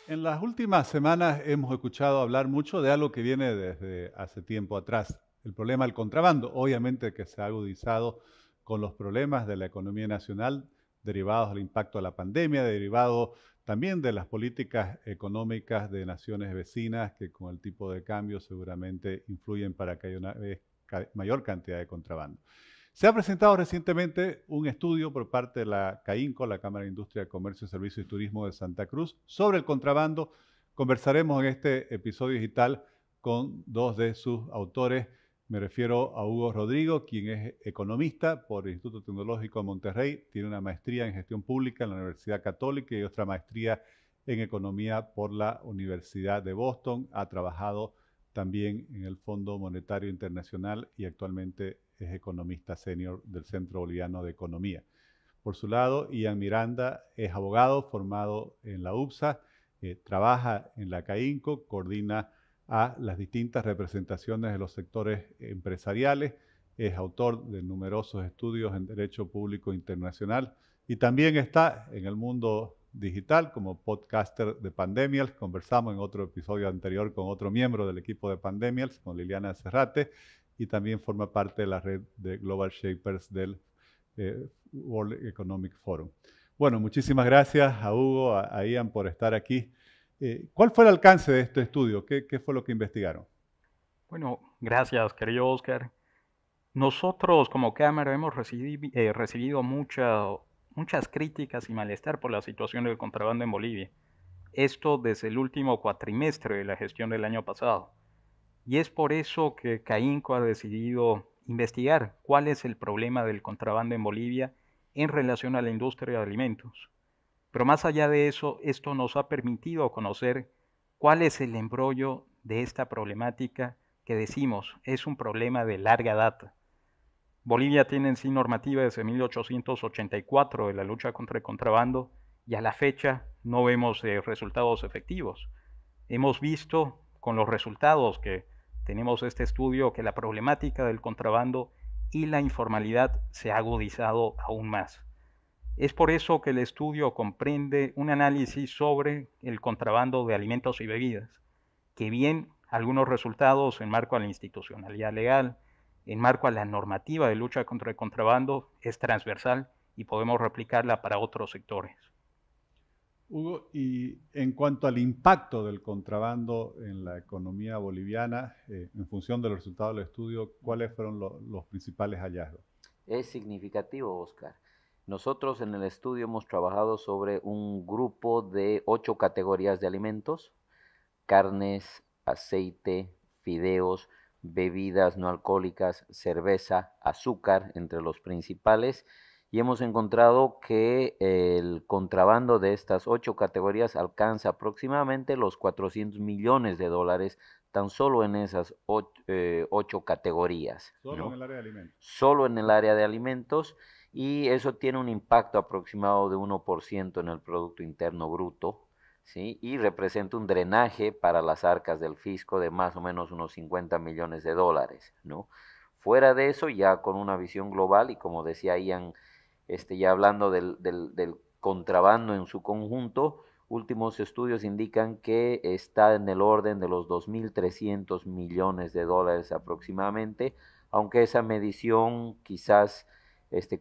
En las últimas semanas hemos escuchado hablar mucho de algo que viene desde hace tiempo atrás, el problema del contrabando, obviamente que se ha agudizado con los problemas de la economía nacional derivados del impacto de la pandemia, derivado también de las políticas económicas de naciones vecinas que con el tipo de cambio seguramente influyen para que haya una mayor cantidad de contrabando. Se ha presentado recientemente un estudio por parte de la CAINCO, la Cámara de Industria, Comercio, Servicios y Turismo de Santa Cruz, sobre el contrabando. Conversaremos en este episodio digital con dos de sus autores. Me refiero a Hugo Rodrigo, quien es economista por el Instituto Tecnológico de Monterrey, tiene una maestría en gestión pública en la Universidad Católica y otra maestría en economía por la Universidad de Boston. Ha trabajado también en el Fondo Monetario Internacional y actualmente es economista senior del Centro Boliviano de Economía. Por su lado, Ian Miranda es abogado formado en la UPSA, trabaja en la CAINCO, coordina a las distintas representaciones de los sectores empresariales, es autor de numerosos estudios en Derecho Público Internacional y también está en el mundo digital como podcaster de Pandemials. Conversamos en otro episodio anterior con otro miembro del equipo de Pandemials, con Liliana Cerrate, y también forma parte de la red de Global Shapers del World Economic Forum. Bueno, muchísimas gracias a Hugo, a Ian por estar aquí. ¿Cuál fue el alcance de este estudio? ¿Qué fue lo que investigaron? Bueno, gracias, querido Oscar. Nosotros como Cámara hemos recibido muchas críticas y malestar por la situación del contrabando en Bolivia. Esto desde el último cuatrimestre de la gestión del año pasado. Y es por eso que CAINCO ha decidido investigar cuál es el problema del contrabando en Bolivia en relación a la industria de alimentos. Pero más allá de eso, esto nos ha permitido conocer cuál es el embrollo de esta problemática que decimos es un problema de larga data. Bolivia tiene en sí normativa desde 1884 de la lucha contra el contrabando y a la fecha no vemos resultados efectivos. Hemos visto con los resultados que tenemos este estudio que la problemática del contrabando y la informalidad se ha agudizado aún más. Es por eso que el estudio comprende un análisis sobre el contrabando de alimentos y bebidas, que bien algunos resultados en marco a la institucionalidad legal, en marco a la normativa de lucha contra el contrabando, es transversal y podemos replicarla para otros sectores. Hugo, y en cuanto al impacto del contrabando en la economía boliviana, en función de los resultados del estudio, ¿cuáles fueron los principales hallazgos? Es significativo, Oscar. Nosotros en el estudio hemos trabajado sobre un grupo de 8 categorías de alimentos: carnes, aceite, fideos, bebidas no alcohólicas, cerveza, azúcar, entre los principales, y hemos encontrado que el contrabando de estas 8 categorías alcanza aproximadamente los 400 millones de dólares tan solo en esas 8 categorías, Solo en ¿no? el área de alimentos. Solo en el área de alimentos, y eso tiene un impacto aproximado de 1% en el Producto Interno Bruto, ¿sí? Y representa un drenaje para las arcas del fisco de más o menos unos 50 millones de dólares, ¿no? Fuera de eso, ya con una visión global, y como decía Ian, ya hablando del contrabando en su conjunto, últimos estudios indican que está en el orden de los 2.300 millones de dólares aproximadamente, aunque esa medición quizás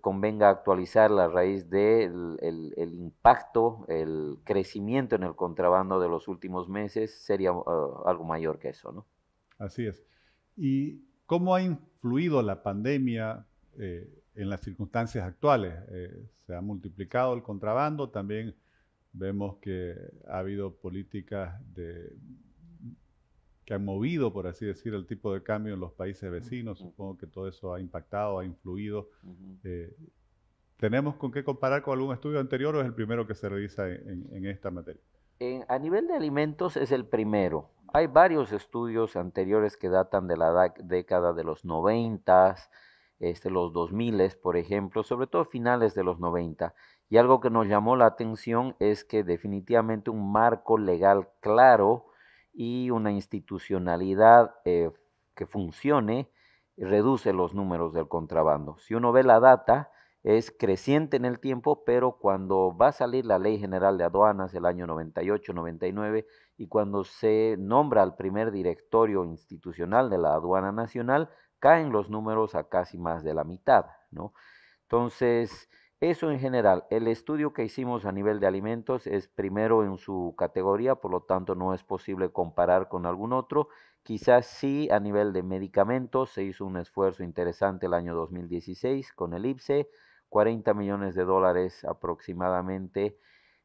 convenga actualizarla a raíz del el impacto, el crecimiento en el contrabando de los últimos meses sería algo mayor que eso, ¿no? Así es. ¿Y cómo ha influido la pandemia en las circunstancias actuales? Se ha multiplicado el contrabando, también vemos que ha habido políticas que han movido, por así decir, el tipo de cambio en los países vecinos. Supongo que todo eso ha impactado, ha influido. Eh, ¿Tenemos con qué comparar con algún estudio anterior o es el primero que se revisa en esta materia? A nivel de alimentos es el primero. Hay varios estudios anteriores que datan de la década de los 90, los 2000, por ejemplo, sobre todo finales de los 90. Y algo que nos llamó la atención es que definitivamente un marco legal claro y una institucionalidad que funcione reduce los números del contrabando. Si uno ve la data, es creciente en el tiempo, pero cuando va a salir la Ley General de Aduanas el año 98, 99, y cuando se nombra al primer directorio institucional de la Aduana Nacional, caen los números a casi más de la mitad, ¿no? Entonces, eso en general, el estudio que hicimos a nivel de alimentos es primero en su categoría, por lo tanto no es posible comparar con algún otro. Quizás sí a nivel de medicamentos se hizo un esfuerzo interesante el año 2016 con el IPSE, 40 millones de dólares aproximadamente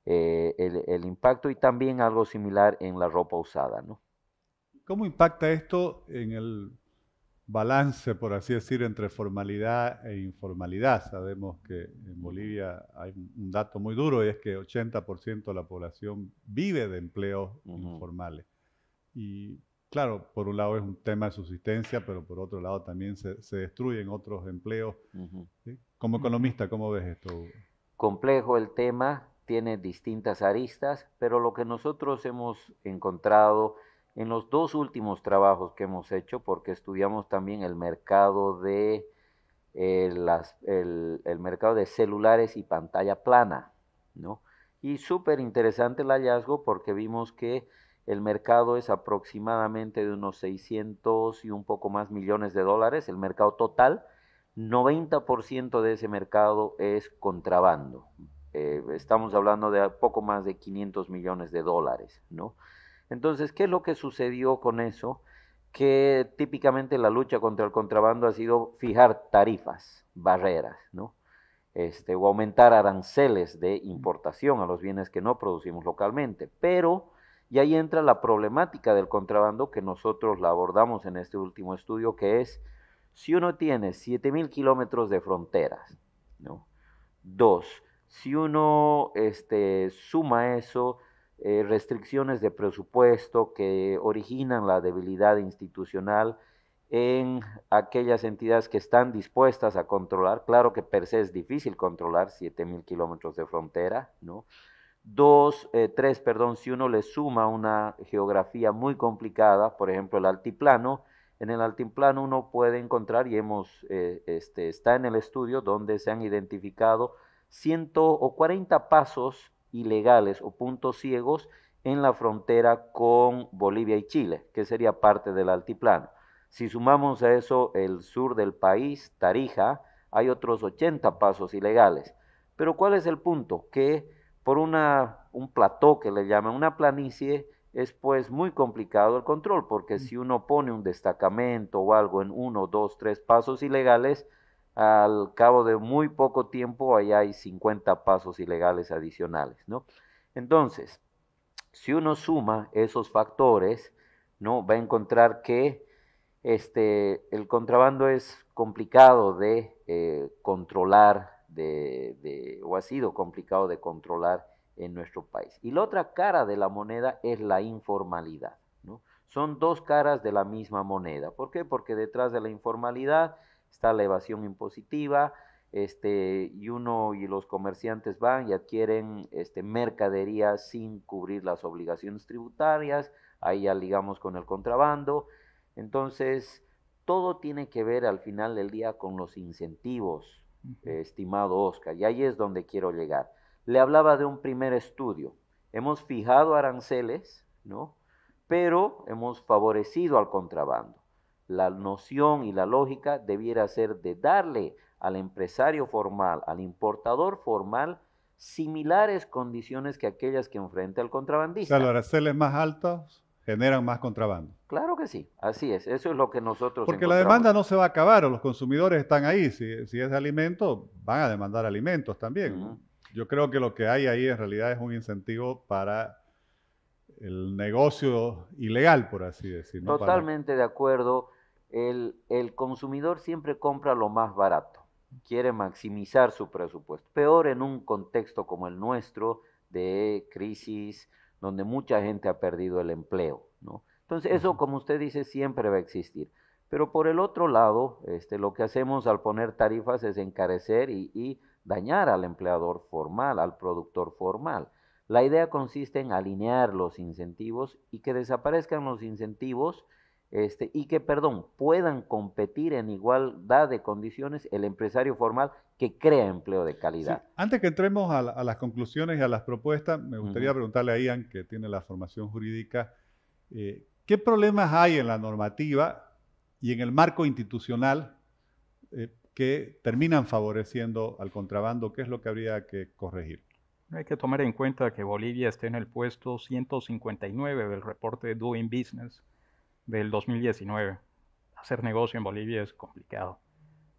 el impacto, y también algo similar en la ropa usada, ¿no? ¿Cómo impacta esto en el balance, por así decir, entre formalidad e informalidad? Sabemos que en Bolivia hay un dato muy duro y es que 80% de la población vive de empleos informales. Y claro, por un lado es un tema de subsistencia, pero por otro lado también se destruyen otros empleos. ¿Sí? Como economista, ¿cómo ves esto, Hugo? Complejo el tema, tiene distintas aristas, pero lo que nosotros hemos encontrado en los dos últimos trabajos que hemos hecho, porque estudiamos también el mercado de el mercado de celulares y pantalla plana, ¿no? Y súper interesante el hallazgo porque vimos que el mercado es aproximadamente de unos 600 y un poco más millones de dólares, el mercado total. 90% de ese mercado es contrabando. Estamos hablando de poco más de 500 millones de dólares, ¿no? Entonces, ¿qué es lo que sucedió con eso? Que típicamente la lucha contra el contrabando ha sido fijar tarifas, barreras, ¿no? O aumentar aranceles de importación a los bienes que no producimos localmente. Pero, y ahí entra la problemática del contrabando que nosotros la abordamos en este último estudio, que es, si uno tiene 7.000 kilómetros de fronteras, ¿no? Dos, si uno suma eso, restricciones de presupuesto que originan la debilidad institucional en aquellas entidades que están dispuestas a controlar. Claro que per se es difícil controlar 7.000 kilómetros de frontera, ¿no? Tres, perdón, si uno le suma una geografía muy complicada, por ejemplo el altiplano, en el altiplano uno puede encontrar, y está en el estudio donde se han identificado 140 pasos ilegales o puntos ciegos en la frontera con Bolivia y Chile, que sería parte del altiplano. Si sumamos a eso el sur del país, Tarija, hay otros 80 pasos ilegales. Pero ¿cuál es el punto? Que por un plató que le llaman una planicie, es pues muy complicado el control, porque si uno pone un destacamento o algo en 1, 2, 3 pasos ilegales, al cabo de muy poco tiempo allá hay 50 pasos ilegales adicionales, ¿no? Entonces, si uno suma esos factores, ¿no? Va a encontrar que el contrabando es complicado de controlar, o ha sido complicado de controlar en nuestro país. Y la otra cara de la moneda es la informalidad, ¿no? Son dos caras de la misma moneda. ¿Por qué? Porque detrás de la informalidad está la evasión impositiva, y los comerciantes van y adquieren mercaderías sin cubrir las obligaciones tributarias, ahí ya ligamos con el contrabando. Entonces, todo tiene que ver al final del día con los incentivos, estimado Oscar, y ahí es donde quiero llegar. Le hablaba de un primer estudio. Hemos fijado aranceles, ¿no? Pero hemos favorecido al contrabando. La noción y la lógica debiera ser de darle al empresario formal, al importador formal, similares condiciones que aquellas que enfrenta el O contrabandista. sea, los aranceles más altos generan más contrabando. Claro que sí, así es, eso es lo que nosotros Porque la encontramos. demanda no se va a acabar, o los consumidores están ahí. Si es de alimentos, van a demandar alimentos también. Yo creo que lo que hay ahí en realidad es un incentivo para el negocio ilegal, por así decir, ¿no? Totalmente de acuerdo. El consumidor siempre compra lo más barato, quiere maximizar su presupuesto. Peor en un contexto como el nuestro, de crisis, donde mucha gente ha perdido el empleo, ¿no? Entonces, eso, como usted dice, siempre va a existir. Pero por el otro lado, lo que hacemos al poner tarifas es encarecer y dañar al empleador formal, al productor formal. La idea consiste en alinear los incentivos y que desaparezcan los incentivos y que, perdón, puedan competir en igualdad de condiciones el empresario formal que crea empleo de Sí, calidad. antes que entremos a las conclusiones y a las propuestas, me gustaría Ujú. preguntarle a Ian, que tiene la formación jurídica, ¿qué problemas hay en la normativa y en el marco institucional que terminan favoreciendo al contrabando? ¿Qué es lo que habría que corregir? Hay que tomar en cuenta que Bolivia está en el puesto 159 del reporte Doing Business del 2019. Hacer negocio en Bolivia es complicado.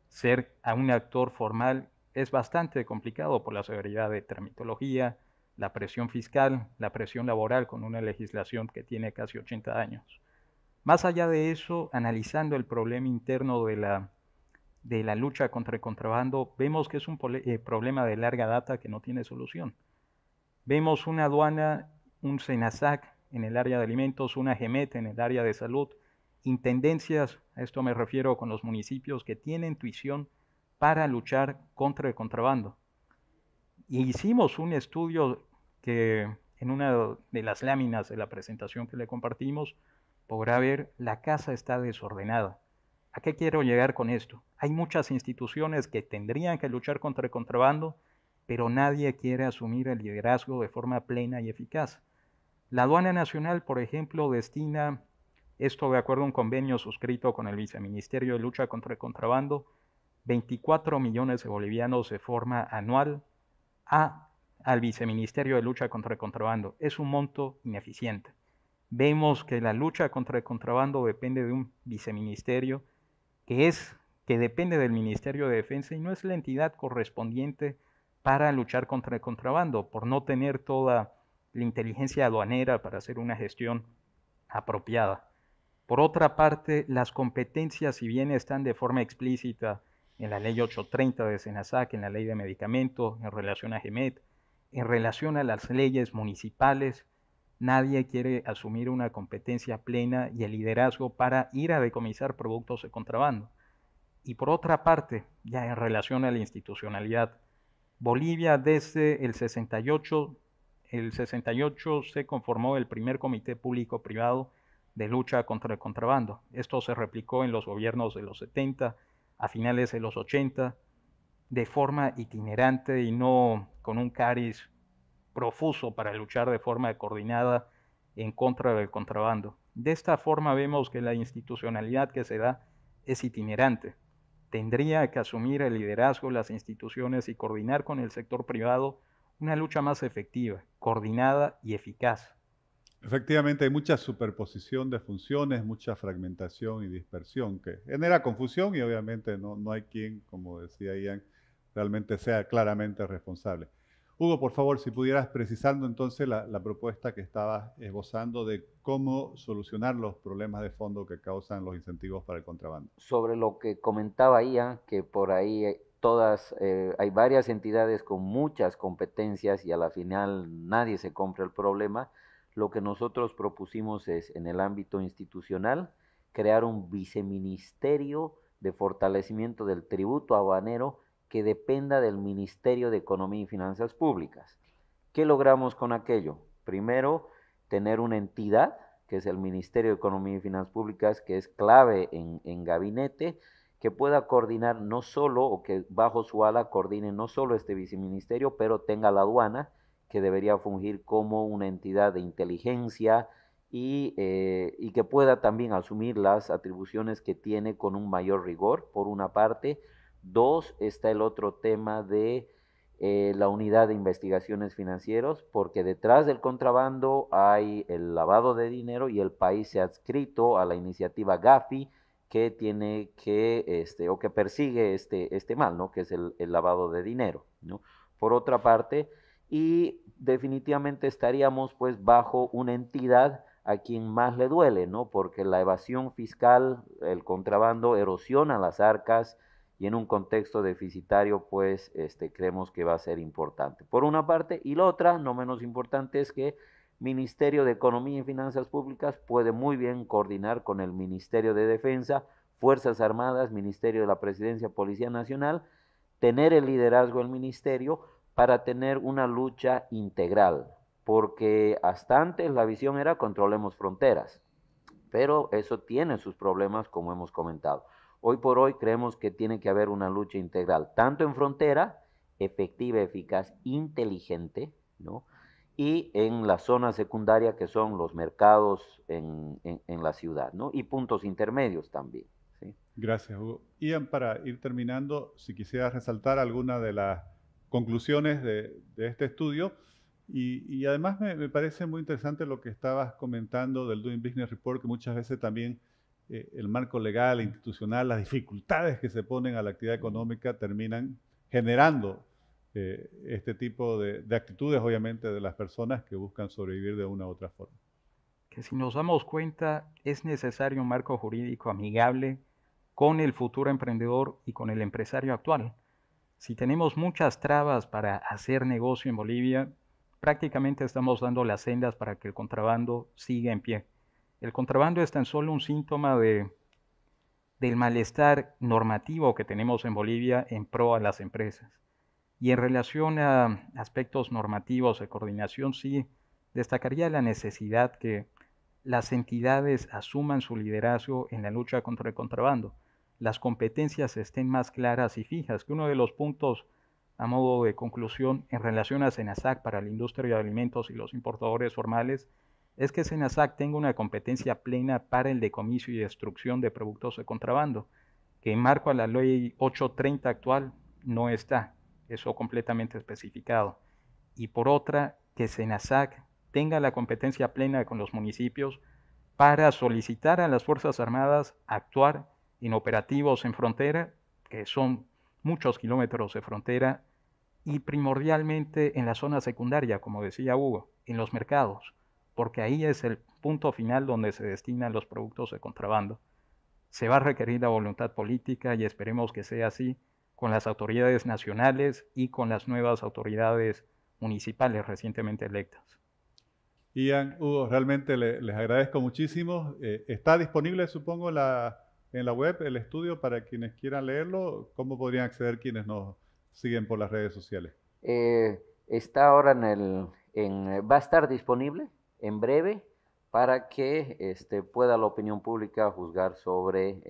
Ser a un actor formal es bastante complicado por la severidad de terminología, la presión fiscal, la presión laboral con una legislación que tiene casi 80 años. Más allá de eso, analizando el problema interno de la lucha contra el contrabando, vemos que es un problema de larga data que no tiene solución. Vemos una aduana, un SENASAC en el área de alimentos, una GEMET en el área de salud, intendencias, a esto me refiero con los municipios que tienen tuición para luchar contra el contrabando. Y hicimos un estudio que en una de las láminas de la presentación que le compartimos podrá ver la casa está desordenada. ¿A qué quiero llegar con esto? Hay muchas instituciones que tendrían que luchar contra el contrabando, pero nadie quiere asumir el liderazgo de forma plena y eficaz. La Aduana Nacional, por ejemplo, destina, esto de acuerdo a un convenio suscrito con el Viceministerio de Lucha contra el Contrabando, 24 millones de bolivianos de forma anual al Viceministerio de Lucha contra el Contrabando. Es un monto ineficiente. Vemos que la lucha contra el contrabando depende de un viceministerio que depende del Ministerio de Defensa y no es la entidad correspondiente para luchar contra el contrabando, por no tener toda la inteligencia aduanera para hacer una gestión apropiada. Por otra parte, las competencias, si bien están de forma explícita en la ley 830 de SENASAC, en la ley de medicamentos, en relación a GEMET, en relación a las leyes municipales, nadie quiere asumir una competencia plena y el liderazgo para ir a decomisar productos de contrabando. Y por otra parte, ya en relación a la institucionalidad, Bolivia desde el 68 se conformó el primer comité público-privado de lucha contra el contrabando. Esto se replicó en los gobiernos de los 70, a finales de los 80, de forma itinerante y no con un cariz profuso para luchar de forma coordinada en contra del contrabando. De esta forma vemos que la institucionalidad que se da es itinerante. Tendría que asumir el liderazgo las instituciones y coordinar con el sector privado una lucha más efectiva, coordinada y eficaz. Efectivamente, hay mucha superposición de funciones, mucha fragmentación y dispersión que genera confusión y obviamente no hay quien, como decía Ian, realmente sea claramente responsable. Hugo, por favor, si pudieras precisando entonces la propuesta que estabas esbozando de cómo solucionar los problemas de fondo que causan los incentivos para el contrabando. Sobre lo que comentaba Ian, que por ahí hay varias entidades con muchas competencias y a la final nadie se compra el problema. Lo que nosotros propusimos es, en el ámbito institucional, crear un viceministerio de fortalecimiento del tributo aduanero que dependa del Ministerio de Economía y Finanzas Públicas. ¿Qué logramos con aquello? Primero, tener una entidad, que es el Ministerio de Economía y Finanzas Públicas, que es clave en gabinete, que pueda coordinar no solo, o que bajo su ala coordine no solo este viceministerio, pero tenga la aduana, que debería fungir como una entidad de inteligencia y que pueda también asumir las atribuciones que tiene con un mayor rigor, por una parte. Dos, está el otro tema de la unidad de investigaciones financieros, porque detrás del contrabando hay el lavado de dinero y el país se ha adscrito a la iniciativa Gafi que tiene que, o que persigue este mal, ¿no? Que es el lavado de dinero, ¿no? Por otra parte, y definitivamente estaríamos pues bajo una entidad a quien más le duele, ¿no? Porque la evasión fiscal, el contrabando erosiona las arcas y en un contexto deficitario, pues creemos que va a ser importante. Por una parte, y la otra, no menos importante, es que Ministerio de Economía y Finanzas Públicas puede muy bien coordinar con el Ministerio de Defensa, Fuerzas Armadas, Ministerio de la Presidencia, Policía Nacional, tener el liderazgo del ministerio para tener una lucha integral, porque hasta antes la visión era controlemos fronteras, pero eso tiene sus problemas, como hemos comentado. Hoy por hoy creemos que tiene que haber una lucha integral, tanto en frontera, efectiva, eficaz, inteligente, ¿no? Y en la zona secundaria, que son los mercados en la ciudad, ¿no? Y puntos intermedios también, ¿sí? Gracias, Hugo. Ian, para ir terminando, si quisieras resaltar alguna de las conclusiones de este estudio, y además me parece muy interesante lo que estabas comentando del Doing Business Report, que muchas veces también el marco legal, institucional, las dificultades que se ponen a la actividad económica terminan generando este tipo de actitudes, obviamente, de las personas que buscan sobrevivir de una u otra forma. Que si nos damos cuenta, es necesario un marco jurídico amigable con el futuro emprendedor y con el empresario actual. Si tenemos muchas trabas para hacer negocio en Bolivia, prácticamente estamos dando las sendas para que el contrabando siga en pie. El contrabando es tan solo un síntoma del malestar normativo que tenemos en Bolivia en pro a las empresas. Y en relación a aspectos normativos de coordinación, sí destacaría la necesidad que las entidades asuman su liderazgo en la lucha contra el contrabando. Las competencias estén más claras y fijas, que uno de los puntos a modo de conclusión en relación a SENASAC para la industria de alimentos y los importadores formales es que SENASAC tenga una competencia plena para el decomiso y destrucción de productos de contrabando, que en marco a la ley 830 actual no está, eso completamente especificado. Y por otra, que SENASAC tenga la competencia plena con los municipios para solicitar a las Fuerzas Armadas actuar en operativos en frontera, que son muchos kilómetros de frontera, y primordialmente en la zona secundaria, como decía Hugo, en los mercados, porque ahí es el punto final donde se destinan los productos de contrabando. Se va a requerir la voluntad política y esperemos que sea así con las autoridades nacionales y con las nuevas autoridades municipales recientemente electas. Ian, Hugo, realmente les agradezco muchísimo. Está disponible, supongo, en la web el estudio para quienes quieran leerlo. ¿Cómo podrían acceder quienes nos siguen por las redes sociales? Está ahora va a estar disponible en breve para que pueda la opinión pública juzgar sobre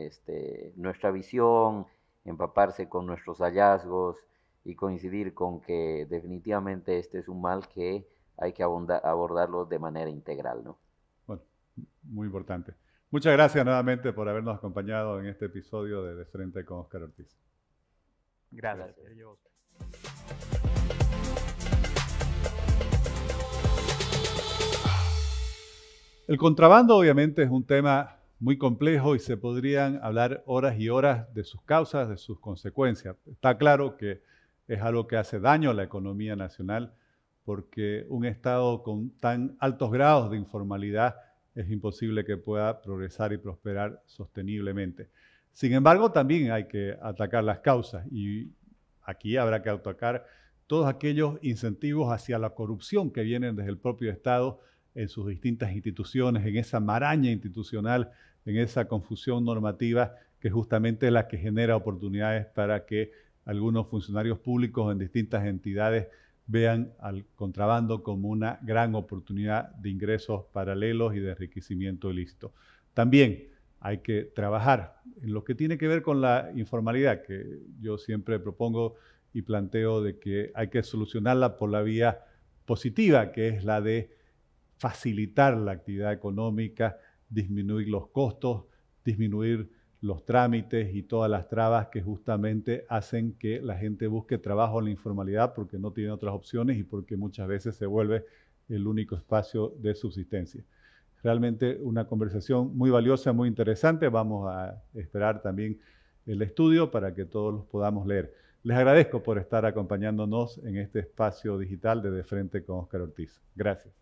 nuestra visión, empaparse con nuestros hallazgos y coincidir con que definitivamente este es un mal que hay que abordarlo de manera integral, ¿no? Bueno, muy importante. Muchas gracias nuevamente por habernos acompañado en este episodio de Frente con Óscar Ortiz. Gracias. El contrabando obviamente es un tema muy complejo y se podrían hablar horas y horas de sus causas, de sus consecuencias. Está claro que es algo que hace daño a la economía nacional porque un Estado con tan altos grados de informalidad es imposible que pueda progresar y prosperar sosteniblemente. Sin embargo, también hay que atacar las causas y aquí habrá que atacar todos aquellos incentivos hacia la corrupción que vienen desde el propio Estado en sus distintas instituciones, en esa maraña institucional, en esa confusión normativa que justamente es la que genera oportunidades para que algunos funcionarios públicos en distintas entidades vean al contrabando como una gran oportunidad de ingresos paralelos y de enriquecimiento ilícito. También hay que trabajar en lo que tiene que ver con la informalidad, que yo siempre propongo y planteo de que hay que solucionarla por la vía positiva, que es la de facilitar la actividad económica, disminuir los costos, disminuir los trámites y todas las trabas que justamente hacen que la gente busque trabajo en la informalidad porque no tiene otras opciones y porque muchas veces se vuelve el único espacio de subsistencia. Realmente una conversación muy valiosa, muy interesante. Vamos a esperar también el estudio para que todos los podamos leer. Les agradezco por estar acompañándonos en este espacio digital de Frente con Óscar Ortiz. Gracias.